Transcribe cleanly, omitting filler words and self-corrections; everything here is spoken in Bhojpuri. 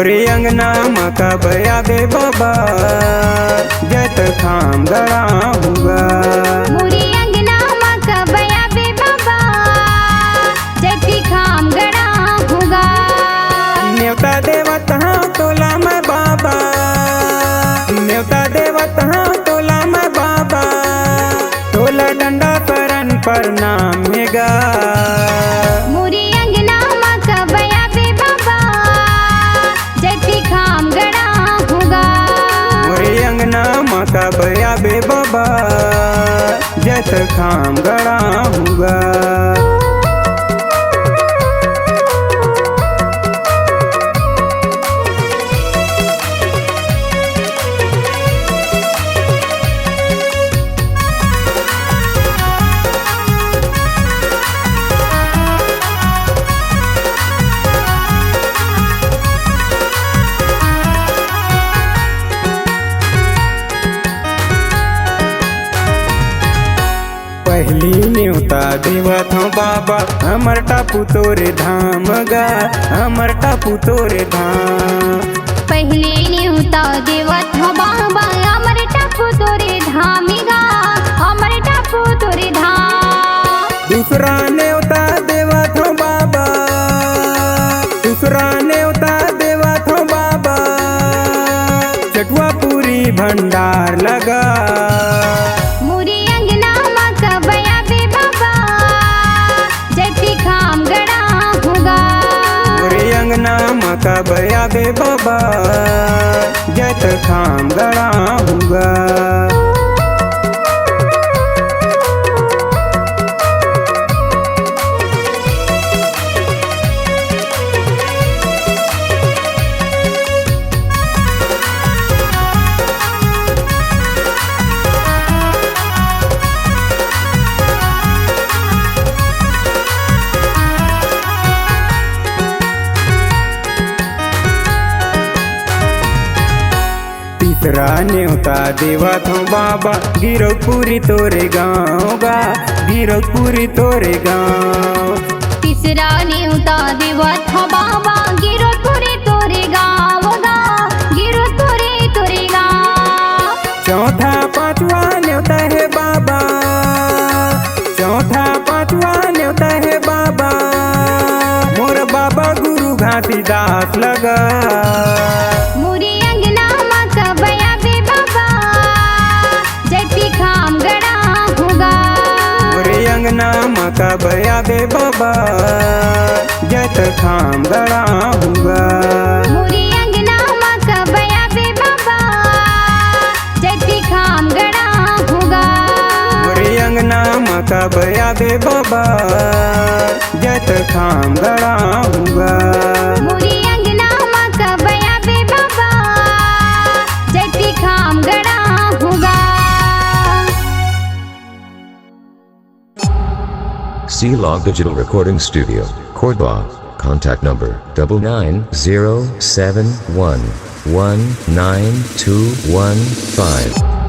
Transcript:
मोरे अंगना मका बया बे बाबा जत खाम गड़ा हुआ। मोरे अंगना मका बया बे बाबा जत खाम गड़ा हुआ। न्योता देवत हाँ तोला मैं बाबा, न्योता देवत हाँ तोला मैं बाबा, तोला डंडा परन प्रणाम मेगा। मोरे अंगना मका बया बे बाबा जत खाम गड़ा हुआ। मोरे अंगना मका बया बे बाबा जत खाम गड़ा हुआ। पहली न्योता देवत हूँ बाबा हमर टापू तोरे धाम गा, हमर टापू तोरे धाम। पहले न्योता देवत हो बाबा अमर टापू तोरे धामिगा, अमर टापू तोरे धाम। दूसरा न्योता देवत हूँ बाबा, दूसरा न्योता देवत हूँ बाबा चटुआ पूरी भंडार लगा। मोरे अंगना मका बया बे बाबा जत खाम गड़ा होगा। मोरे अंगना मका बया बे बाबा जत खाम गड़ा हुआ। तीसरा न्योता देवत हूँ बाबा गिरौपुरी तोरे गाँव गा, गिरौपुरी तोरे गाँव। तीसरा न्योता देवत हो बाबा गिरो तोरे गाँव गा, गिरो तोरे गाँव। चौथा पांचवा न्योता है बाबा, चौथा पांचवा न्योता है बाबा मोर बाबा गुरु घासीदास लगा। मोरे अंगना मका बया बे बाबा जत खाम गड़ा होगा। मोरे अंगना मका बया बे बाबा जत खाम गड़ा हुआ। मोरे अंगना मका बया बे बाबा जत खाम गड़ा होगा। मोरे अंगना मका बया बे बाबा जत खाम गड़ा हुआ। मोरे अंगना मका बया बे बाबा जत खाम गड़ा होगा। C-Log Digital Recording Studio, Cordoba. Contact number 99071192115.